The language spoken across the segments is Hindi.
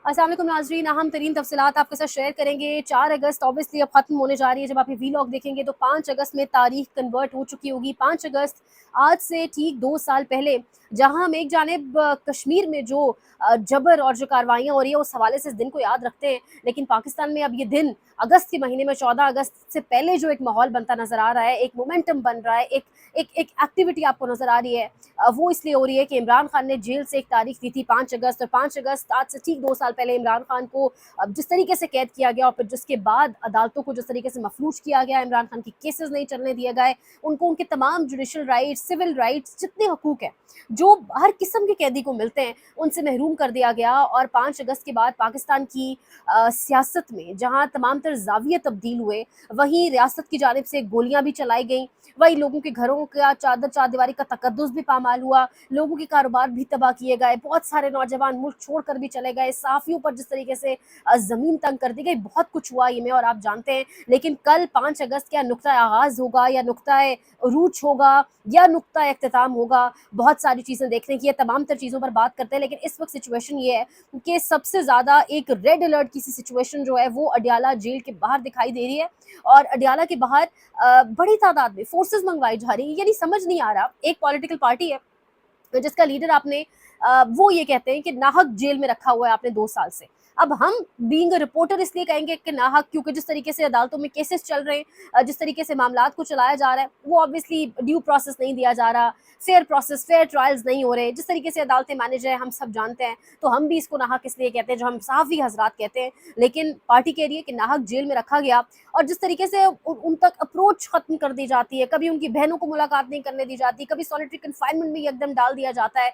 अस्सलाम वालेकुम नाज़रीन, अहम तरीन तफसीलात आपके साथ शेयर करेंगे। 4 अगस्त ऑब्वियसली अब ख़त्म होने जा रही है। जब आप ये वीलॉग देखेंगे तो 5 अगस्त में तारीख कन्वर्ट हो चुकी होगी। 5 अगस्त आज से ठीक 2 साल पहले, जहां हम एक जानिब कश्मीर में जो जबर और जो कार्रवाइयाँ हो रही है उस हवाले से इस दिन को याद रखते हैं, लेकिन पाकिस्तान में अब ये दिन अगस्त के महीने में 14 अगस्त से पहले जो एक माहौल बनता नज़र आ रहा है, एक मोमेंटम बन रहा है, एक एक्टिविटी आपको नज़र आ रही है, वो इसलिए हो रही है कि इमरान खान ने जेल से एक तारीख दी थी 5 अगस्त, और 5 अगस्त आज से ठीक 2 साल पहले इमरान खान को जिस तरीके से कैद किया गया और फिर जिसके बाद अदालतों को जिस तरीके से मफलूज किया गया, इमरान खान की केसेस नहीं चलने दिए गए, उनको उनके तमाम जुडिशल राइट्स, सिविल राइट्स, जितने हकूक हैं जो हर किस्म के कैदी को मिलते हैं, उनसे महरूम कर दिया गया। और 5 अगस्त के बाद पाकिस्तान की सियासत में जहाँ तमाम तर जाविये तब्दील हुए, वहीं रियासत की जानिब से गोलियां भी चलाई गई, वही लोगों के घरों का चार दीवारी का तकद्दुस भी पामाल हुआ, लोगों के कारोबार भी तबाह किए गए, बहुत सारे नौजवान मुल्क छोड़कर भी चले गए, सहाफ़ियों पर जिस तरीके से ज़मीन तंग कर दी गई, बहुत कुछ हुआ ये में और आप जानते हैं। लेकिन कल 5 अगस्त क्या नुक्ता आगाज़ होगा या नुक्ता रूज होगा या नुक्ता इख्तिताम होगा, बहुत सारी चीज़ें देखने की है, तमाम तर चीज़ों पर बात करते हैं। लेकिन इस वक्त सिचुएशन ये है कि सबसे ज़्यादा एक रेड अलर्ट की सी सिचुएशन जो है वो अडियाला जेल के बाहर दिखाई दे रही है, और अडियाला के बाहर बड़ी तादाद में फोर्सेस मंगवाई जा रही है। यानी समझ नहीं आ रहा, एक पॉलिटिकल पार्टी है जिसका लीडर आपने वो ये कहते हैं कि नाहक जेल में रखा हुआ है आपने 2 साल से। अब हम बीइंग अ रिपोर्टर इसलिए कहेंगे कि नाहक, क्योंकि जिस तरीके से अदालतों में केसेस चल रहे हैं, जिस तरीके से मामलात को चलाया जा रहा है, वो ऑब्वियसली ड्यू प्रोसेस नहीं दिया जा रहा, फेयर प्रोसेस, फेयर ट्रायल्स नहीं हो रहे, जिस तरीके से अदालतें मैनेज है हम सब जानते हैं। तो हम भी इसको नाहक इसलिए कहते हैं, जो हम सहाफ़ी हज़रात कहते हैं। लेकिन पार्टी कह रही है कि नाहक जेल में रखा गया, और जिस तरीके से उन तक अप्रोच ख़त्म कर दी जाती है, कभी उनकी बहनों को मुलाकात नहीं करने दी जाती, कभी सॉलिटरी कन्फाइनमेंट में एकदम डाल दिया जाता है।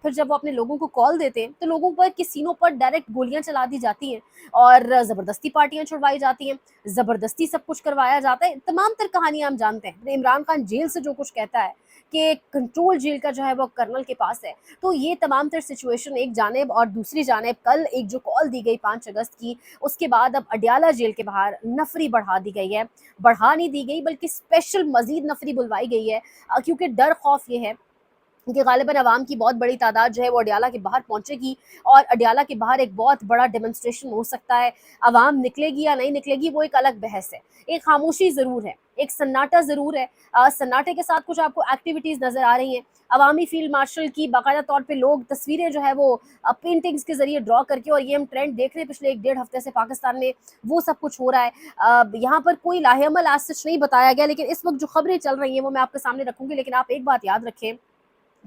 फिर जब वो अपने लोगों को कॉल देते हैं तो लोगों पर के सीनों पर डायरेक्ट गोलियां चला दी जाती हैं, और ज़बरदस्ती पार्टियां छुड़वाई जाती हैं, ज़बरदस्ती सब कुछ करवाया जाता है। तमाम तर कहानियां हम जानते हैं। इमरान खान जेल से जो कुछ कहता है कि कंट्रोल जेल का जो है वो कर्नल के पास है, तो ये तमाम तर सिचुएशन एक जानिब, और दूसरी जानिब कल एक जो कॉल दी गई 5 अगस्त की, उसके बाद अब अडियाला जेल के बाहर नफरी बढ़ा दी गई है। बढ़ा नहीं दी गई बल्कि स्पेशल मजीद नफरी बुलवाई गई है, क्योंकि डर खौफ ये है कि गालिबन अवाम की बहुत बड़ी तादाद जो है वो अडियाला के बाहर पहुंचेगी, और अडियाला के बाहर एक बहुत बड़ा डेमोन्स्ट्रेशन हो सकता है। अवाम निकलेगी या नहीं निकलेगी वो एक अलग बहस है। एक खामोशी ज़रूर है, एक सन्नाटा ज़रूर है। सन्नाटे के साथ कुछ आपको एक्टिविटीज़ नज़र आ रही हैं। अवामी फील्ड मार्शल की बाकायदा तौर पे लोग तस्वीरें जो है वो पेंटिंग्स के ज़रिए ड्रॉ करके, और ये हम ट्रेंड देख रहे हैं पिछले 1 डेढ़ हफ्ते से पाकिस्तान में, वो सब कुछ हो रहा है। यहाँ पर कोई लाहेअमल आज सच नहीं बताया गया, लेकिन इस वक्त जो खबरें चल रही हैं वो मैं आपके सामने रखूँगी। लेकिन आप एक बात याद रखें,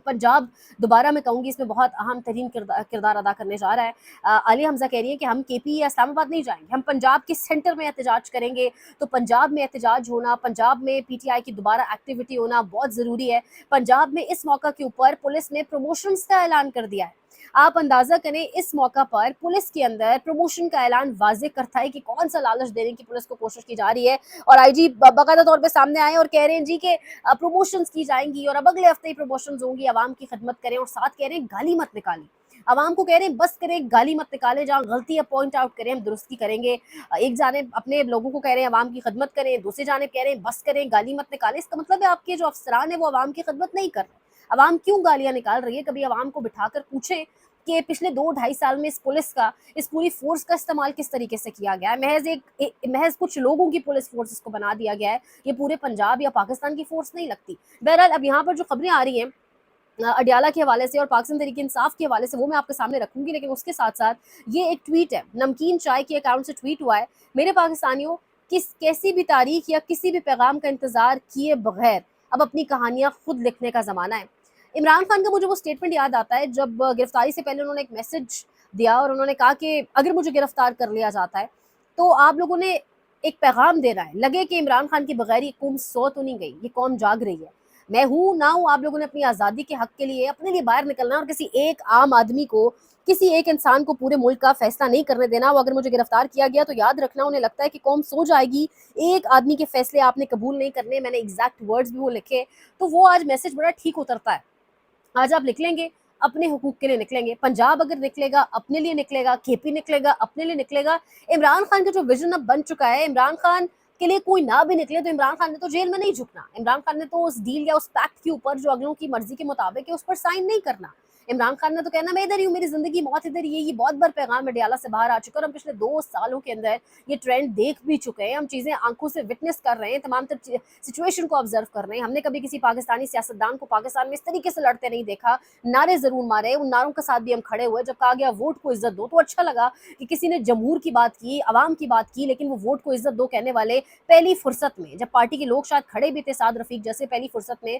पंजाब, दोबारा मैं कहूँगी, इसमें बहुत अहम तरीन किरदार अदा करने जा रहा है। आलिया हमज़ा कह रही है कि हम केपी या इस्लामाबाद नहीं जाएंगे, हम पंजाब के सेंटर में एहतजाज करेंगे। तो पंजाब में एहतजाज होना, पंजाब में पीटीआई की दोबारा एक्टिविटी होना बहुत ज़रूरी है। पंजाब में इस मौका के ऊपर पुलिस ने प्रमोशंस का ऐलान कर दिया है। आप अंदाज़ा करें, इस मौका पर पुलिस के अंदर प्रमोशन का ऐलान वाज़ेह करता है कि कौन सा लालच देने की पुलिस को कोशिश की जा रही है। और आईजी बाकायदा तौर पे सामने आए और कह रहे हैं जी कि प्रमोशंस की जाएंगी, और अब अगले हफ्ते ही प्रमोशंस होंगी, आवाम की खिदमत करें, और साथ कह रहे हैं गाली मत निकालें। आवाम को कह रहे हैं बस करें, गाली मत निकालें, जहाँ गलती है पॉइंट आउट करें, हम दुरुस्ती करेंगे। एक जानिब अपने लोगों को कह रहे हैं आवाम की खिदमत करें, दूसरी जानिब कह रहे हैं बस करें, गाली मत निकालें। इसका मतलब है आपके जो अफसरान है वो आवाम की खिदमत नहीं कर रहे। आवाम क्यों गालियां निकाल रही है? कभी आवाम को बिठाकर पूछें कि पिछले 2 ढाई साल में इस पुलिस का, इस पूरी फोर्स का इस्तेमाल किस तरीके से किया गया है। महज कुछ लोगों की पुलिस फोर्स इसको बना दिया गया है, ये पूरे पंजाब या पाकिस्तान की फोर्स नहीं लगती। बहरहाल अब यहाँ पर जो खबरें आ रही हैं अडियाला के हवाले से और पाकिस्तान तहरीक इंसाफ के हवाले से, वो मैं आपके सामने रखूंगी। लेकिन उसके साथ साथ ये एक ट्वीट है, नमकीन चाय के अकाउंट से ट्वीट हुआ है। मेरे पाकिस्तानियों, कैसी भी तारीख या किसी भी पैगाम का इंतजार किए बगैर अब अपनी कहानियां खुद लिखने का ज़माना है। इमरान खान का मुझे वो स्टेटमेंट याद आता है जब गिरफ्तारी से पहले उन्होंने एक मैसेज दिया, और उन्होंने कहा कि अगर मुझे गिरफ्तार कर लिया जाता है तो आप लोगों ने एक पैगाम देना है, लगे कि इमरान खान की बगैर ये कौम सो तो नहीं गई, ये कौम जाग रही है। मैं हूँ ना हूँ, आप लोगों ने अपनी आज़ादी के हक के लिए अपने लिए बाहर निकलना है, और किसी एक आम आदमी को, किसी एक इंसान को पूरे मुल्क का फैसला नहीं करने देना। वो अगर मुझे गिरफ्तार किया गया तो याद रखना, उन्हें लगता है कि कौम सो जाएगी, एक आदमी के फैसले आपने कबूल नहीं करने। मैंने एग्जैक्ट वर्ड्स भी वो लिखे, तो वो आज मैसेज बड़ा ठीक उतरता है। आज आप निकलेंगे, अपने हुकूक के लिए निकलेंगे। पंजाब अगर निकलेगा अपने लिए निकलेगा, केपी निकलेगा अपने लिए निकलेगा। इमरान खान का जो विजन अब बन चुका है, इमरान खान के लिए कोई ना भी निकले तो इमरान खान ने तो जेल में नहीं झुकना, इमरान खान ने तो उस डील या उस पैक्ट के ऊपर जो अगलों की मर्जी के मुताबिक है उस पर साइन नहीं करना। इमरान खान ने तो कहना मैं इधर ही हूँ, मेरी ज़िंदगी मौत इधर ही है, ये बहुत बार पैगाम अडयाला से बाहर आ चुका है और हम पिछले 2 सालों के अंदर ये ट्रेंड देख भी चुके हैं, हम चीज़ें आँखों से विटनेस कर रहे हैं, तमाम तर सिचुएशन को ऑब्जर्व कर रहे हैं। हमने कभी किसी पाकिस्तानी सियासतदान को पाकिस्तान में इस तरीके से लड़ते नहीं देखा, नारे ज़रूर मारे, उन नारों के साथ भी हम खड़े हुए। जब कहा गया वोट को इज़्ज़त दो, तो अच्छा लगा कि किसी ने जमहूर की बात की, अवाम की बात की, लेकिन वो वोट को इज़्ज़त दो कहने वाले पहली फुर्सत में, जब पार्टी के लोग शायद खड़े भी थे साद रफ़ीक जैसे, पहली फुर्सत में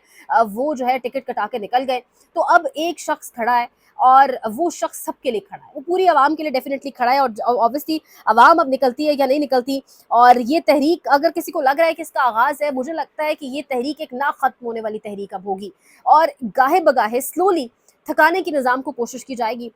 वो जो है टिकट कटा के निकल गए। तो अब एक शख्स खड़ा है और वो शख्स सबके लिए खड़ा है, वो पूरी आवाम के लिए डेफिनेटली खड़ा है और ऑब्वियसली आवाम अब निकलती है या नहीं निकलती। और ये तहरीक अगर किसी को लग रहा है कि इसका आगाज़ है, मुझे लगता है कि ये तहरीक एक ना ख़त्म होने वाली तहरीक अब होगी और गाहे बगाहे स्लोली थकाने की निज़ाम को कोशिश की जाएगी।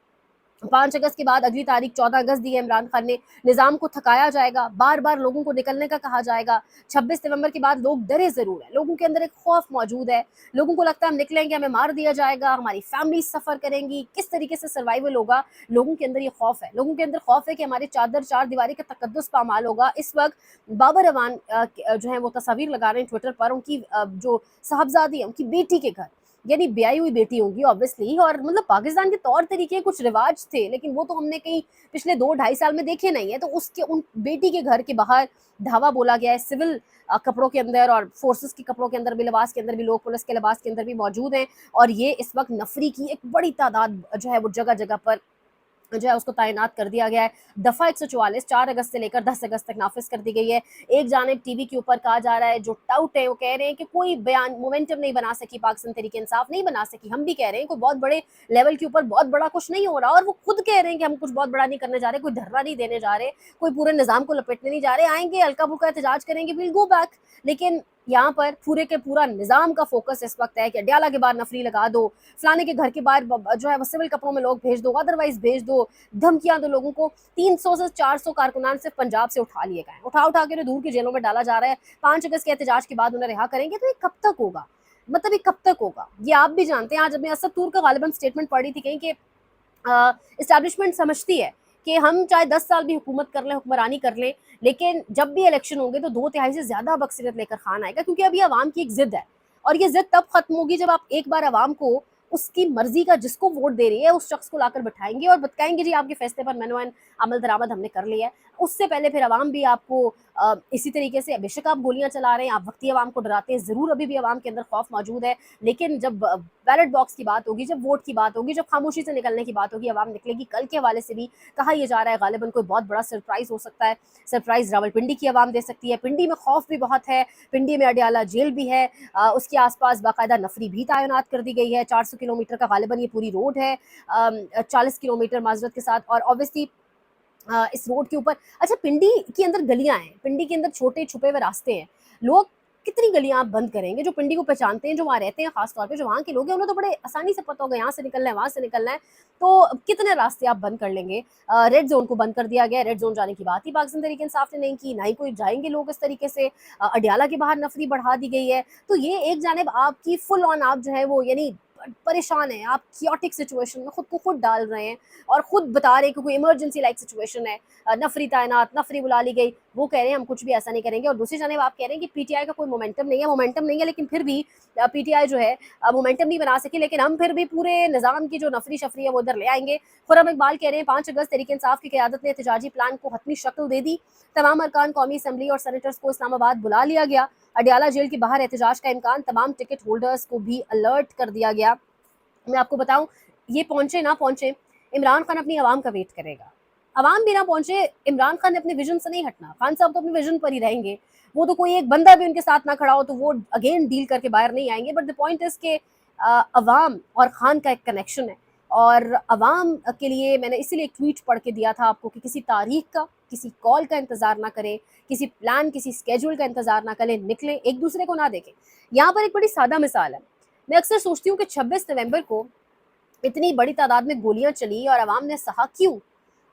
5 अगस्त के बाद अगली तारीख 14 अगस्त दी है इमरान खान ने, निज़ाम को थकाया जाएगा, बार-बार लोगों को निकलने का कहा जाएगा। 26 नवंबर के बाद लोग डरे ज़रूर हैं, लोगों के अंदर एक खौफ मौजूद है, लोगों को लगता है हम निकलेंगे हमें मार दिया जाएगा, हमारी फैमिली सफ़र करेंगी, किस तरीके से सर्वाइवल होगा, लोगों के अंदर ये खौफ है। लोगों के अंदर खौफ है कि हमारी चादर चार दीवारी का तकद्दुस पामाल होगा। इस वक़्त बाबर अवान जो है वो तस्वीर लगा रहे हैं ट्विटर पर, उनकी जो साहबज़ादी है, उनकी बेटी के घर, यानी ब्याई हुई बेटी होंगी ऑब्वियसली, और मतलब पाकिस्तान के तौर तरीके कुछ रिवाज थे लेकिन वो तो हमने कहीं पिछले 2 ढाई साल में देखे नहीं है। तो उसके उन बेटी के घर के बाहर धावा बोला गया है, सिविल कपड़ों के अंदर और फोर्सेस के कपड़ों के अंदर भी, लिबास के अंदर भी लोग पुलिस के लिबास के अंदर भी मौजूद हैं और ये इस वक्त नफरी की एक बड़ी तादाद जो है वो जगह जगह पर जो है उसको तैनात कर दिया गया है। दफ़ा 144 4 अगस्त से लेकर 10 अगस्त तक नाफिज कर दी गई है। एक जानिब टीवी के ऊपर कहा जा रहा है, जो टाउट है वो कह रहे हैं कि कोई बयान मोमेंटम नहीं बना सकी पाकिस्तान तहरीक इंसाफ, नहीं बना सकी। हम भी कह रहे हैं कोई बहुत बड़े लेवल के ऊपर बहुत बड़ा कुछ नहीं हो रहा और वो खुद कह रहे हैं कि हम कुछ बहुत बड़ा नहीं करने जा रहे, कोई धरना नहीं देने जा रहे, कोई पूरे निज़ाम को लपेटने नहीं जा रहे, आएंगे हल्का फुल्का एहतजाज करेंगे, विल गो बैक। लेकिन यहाँ पर पूरे के पूरा निज़ाम का फोकस इस वक्त है कि अडयाला के बाहर नफरी लगा दो, फलाने के घर के बाहर जो है वो सिविल कपड़ों में लोग भेज दो, अदरवाइज भेज दो, धमकियां दो लोगों को। 300 से 400 कारकुनान सिर्फ पंजाब से उठा लिए गए, उठा उठा के दूर की जेलों में डाला जा रहा है। 5 अगस्त के एहतजाज के बाद उन्हें रिहा करेंगे, तो ये कब तक होगा? मतलब ये कब तक होगा? ये आप भी जानते हैं। आज मैं असद तूर का गालिबन स्टेटमेंट पढ़ी थी कहीं कि इस्टेब्लिशमेंट समझती है कि हम चाहे 10 साल भी हुकूमत कर लें, हुक्मरानी कर लें, लेकिन जब भी इलेक्शन होंगे तो 2/3 से ज़्यादा अब अक्सरियत लेकर खान आएगा, क्योंकि अब ये अवाम की एक ज़िद है और ये ज़िद तब खत्म होगी जब आप एक बार अवाम को उसकी मर्जी का जिसको वोट दे रही है उस शख्स को लाकर बैठाएंगे और बताएंगे जी आपके फैसले पर मैनू अमल दरामद हमने कर लिया है। उससे पहले फिर अवाम भी आपको इसी तरीके से, बेशक आप गोलियां चला रहे हैं, आप वक्ती अवाम को डराते हैं, ज़रूर अभी भी अवाम के अंदर खौफ मौजूद है, लेकिन जब बैलेट बॉक्स की बात होगी, जब वोट की बात होगी, जब खामोशी से निकलने की बात होगी, अवाम निकलेगी। कल के हवाले से भी कहा यह जा रहा है गालिबन कोई बहुत बड़ा सरप्राइज हो सकता है, सरप्राइज रावलपिंडी की अवाम दे सकती है। पिंडी में खौफ भी बहुत है, पिंडी में अडयाला जेल भी है, उसके आसपास बाकायदा नफरी भी तैनात कर दी गई है। 400 किलोमीटर का गालिबन ये पूरी रोड है, 40 किलोमीटर माजरत के साथ, और ऑब्वियसली इस रोड के ऊपर, अच्छा पिंडी के अंदर गलियां हैं, पिंडी के अंदर छोटे छुपे हुए रास्ते हैं, लोग कितनी गलियां आप बंद करेंगे? जो पिंडी को पहचानते हैं, जो वहाँ रहते हैं, खासतौर पे जो वहाँ के लोग हैं, उन्हें तो बड़े आसानी से पता होगा यहाँ से निकलना है, वहाँ से निकलना है, तो कितने रास्ते आप बंद कर लेंगे? रेड जोन को बंद कर दिया गया, रेड जोन जाने की बात ही पाकिस्तान तहरीक इंसाफ ने नहीं की, ना ही कोई जाएंगे लोग इस तरीके से। अडयाला के बाहर नफरी बढ़ा दी गई है। तो ये एक जानिब आपकी फुल ऑन, आप जो है वो यानी परेशान हैं, आप क्योटिक सिचुएशन में खुद को खुद डाल रहे हैं और खुद बता रहे हैं कि कोई इमरजेंसी लाइक सिचुएशन है, नफरी तैनात, नफरी बुला ली गई, वो कह रहे हैं हम कुछ भी ऐसा नहीं करेंगे। और दूसरी जानिब आप कह रहे हैं कि पीटीआई का कोई मोमेंटम नहीं है, मोमेंटम नहीं है, लेकिन फिर भी पीटीआई जो है मोमेंटम नहीं बना सकी, लेकिन हम फिर भी पूरे निज़ाम की जो नफरी शफरी है वो उधर ले आएंगे। खुर्रम इकबाल कह रहे हैं 5 अगस्त तहरीक इंसाफ की क़यादत ने एहतजाजी प्लान को हतमी शक्ल दे दी, तमाम अरकान कौमी असम्बली और सेनेटर्स को इस्लामाबाद बुला लिया गया, अडयाला जेल के बाहर एहतजाज का इम्कान, तमाम टिकट होल्डर्स को भी अलर्ट कर दिया गया। मैं आपको बताऊं, ये पहुंचे ना पहुंचे, इमरान खान अपनी आवाम का वेट करेगा। आवाम भी ना पहुंचे, इमरान खान ने अपने विजन से नहीं हटना, खान साहब तो अपने विजन पर ही रहेंगे। वो तो कोई एक बंदा भी उनके साथ ना खड़ा हो तो वो अगेन डील करके बाहर नहीं आएंगे। बट द पॉइंट इज के अवाम और खान का एक कनेक्शन है और अवाम के लिए मैंने इसीलिए एक ट्वीट पढ़ के दिया था आपको कि किसी तारीख का, किसी कॉल का इंतजार ना करें, किसी प्लान, किसी स्केड्यूल का इंतजार ना करें, निकलें, एक दूसरे को ना देखें। यहाँ पर एक बड़ी सादा मिसाल है। मैं अक्सर सोचती हूँ कि 26 नवंबर को इतनी बड़ी तादाद में गोलियां चली और अवाम ने सहा क्यों?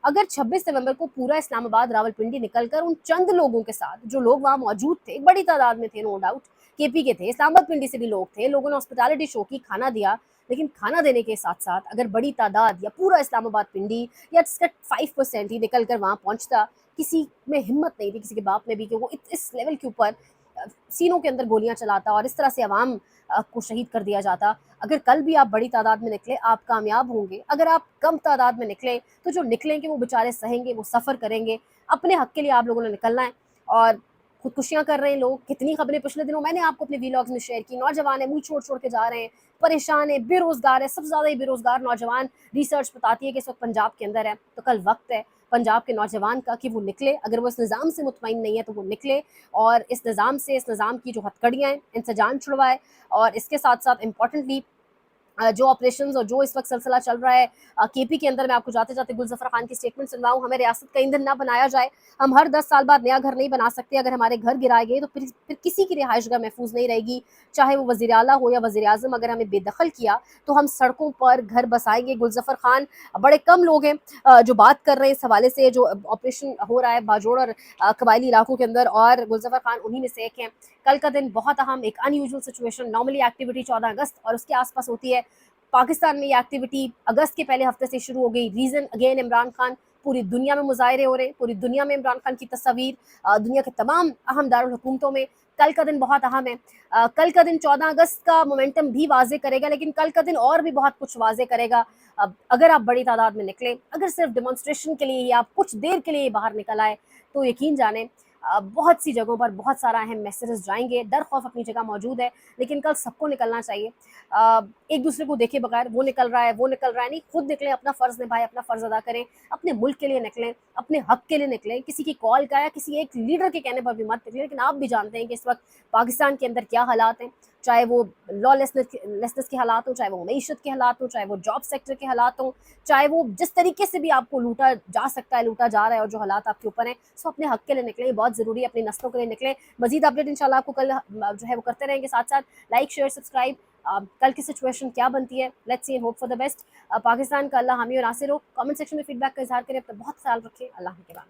अगर 26 नवंबर को पूरा इस्लामाबाद रावलपिंडी निकलकर उन चंद लोगों के साथ, जो लोग वहाँ मौजूद थे, बड़ी तादाद में थे, नो डाउट, केपी के थे, इस्लामाबाद पिंडी से भी लोग थे, लोगों ने हॉस्पिटैलिटी शो की, खाना दिया, लेकिन खाना देने के साथ साथ अगर बड़ी तादाद या पूरा इस्लामाबाद पिंडी या इसका 5% ही निकल कर वहाँ पहुँचता, किसी में हिम्मत नहीं थी, किसी के बाप में भी, कि वो इस लेवल के ऊपर सीनों के अंदर गोलियां चलाता और इस तरह से अवाम को शहीद कर दिया जाता। अगर कल भी आप बड़ी तादाद में निकले, आप कामयाब होंगे। अगर आप कम तादाद में निकले, तो जो निकलेंगे वो बेचारे सहेंगे, वो सफ़र करेंगे। अपने हक के लिए आप लोगों ने निकलना है। और खुदकुशियाँ कर रहे हैं लोग, कितनी खबरें पिछले दिनों मैंने आपको अपने वीलॉग्स में शेयर की। नौजवान है, मुँह छोड़-छोड़ के जा रहे हैं, परेशान है, बेरोज़गार है, सबसे ज़्यादा ये बेरोज़गार नौजवान रिसर्च बताती है कि इस वक़्त पंजाब के अंदर है। तो कल वक़्त है पंजाब के नौजवान का कि वो निकले। अगर वो इस निज़ाम से मुतमईन नहीं है, तो वो निकले और इस निज़ाम से, इस निज़ाम की जो हथकड़ियाँ हैं, इनसे जान छुड़वाए। और इसके साथ-साथ इम्पोर्टेंटली जो ऑपरेशंस और जो इस वक्त सिलसिला चल रहा है केपी के अंदर, मैं आपको जाते जाते गुलजफर खान की स्टेटमेंट सुनवाऊं, हमें रियासत का ईंधन ना बनाया जाए। हम हर 10 साल बाद नया घर नहीं बना सकते। अगर हमारे घर गिराए गए तो फिर किसी की रिहाइशगाह महफूज नहीं रहेगी, चाहे वो वज़ीर आला हो या वज़ीर आज़म। अगर हमें बेदखल किया तो हम सड़कों पर घर बसाएंगे। गुलजफर खान बड़े कम लोग हैं जो बात कर रहे हैं इस हवाले से, जो ऑपरेशन हो रहा है बाजोड़ और कबायली इलाकों के अंदर, और गुलजफर खान उन्हीं में से एक हैं। कल का दिन बहुत अहम, एक अनयूजुअल सिचुएशन। नॉर्मली एक्टिविटी 14 अगस्त और उसके आसपास होती है, पाकिस्तान में ये एक्टिविटी अगस्त के पहले हफ्ते से शुरू हो गई। Reason again Imran Khan. पूरी दुनिया में मुजाहरे हो रहे हैं, पूरी दुनिया में इमरान खान की तस्वीर, दुनिया के तमाम अहम दारुल हुकूमतों में। कल का दिन बहुत अहम है। कल का दिन 14 अगस्त का मोमेंटम भी वाजे करेगा, लेकिन कल का दिन और भी बहुत कुछ वाजे करेगा। अगर आप बड़ी तादाद में निकले, अगर सिर्फ डेमोन्स्ट्रेशन के लिए ही आप कुछ देर के लिए बाहर निकल आए, तो यकीन जाने बहुत सी जगहों पर बहुत सारा अहम मैसेजेस जाएंगे। डर खौफ अपनी जगह मौजूद है, लेकिन कल सबको निकलना चाहिए। एक दूसरे को देखे बगैर वो निकल रहा है, वो निकल रहा है नहीं, खुद निकलें, अपना फ़र्ज़ निभाएं, अपना फ़र्ज़ अदा करें, अपने मुल्क के लिए निकलें, अपने हक के लिए निकलें। किसी की कॉल का या किसी एक लीडर के कहने पर भी मत निकलें। लेकिन आप भी जानते हैं कि इस वक्त पाकिस्तान के अंदर क्या हालात हैं, चाहे वो लॉलेसनेस के हालात हों, चाहे वो मईशत के हालात हों, चाहे वो जॉब सेक्टर के हालात हों, चाहे वो जिस तरीके से भी आपको लूटा जा सकता है, लूटा जा रहा है, और जो हालात आपके ऊपर हैं, सो अपने हक के लिए निकलें। बहुत ज़रूरी है, अपनी नस्लों के लिए निकलें। मज़ीद अपडेट इंशाल्लाह आपको कल जो है वो करते रहेंगे। साथ साथ लाइक शेयर सब्सक्राइब। कल की सिचुएशन क्या बनती है, let's see and hope for the best. Pakistan का अल्लाह हामी और नासिर हो। कमेंट सेक्शन में फीडबैक का इजहार करें। अपना बहुत ख्याल रखें। अल्लाह के बाद।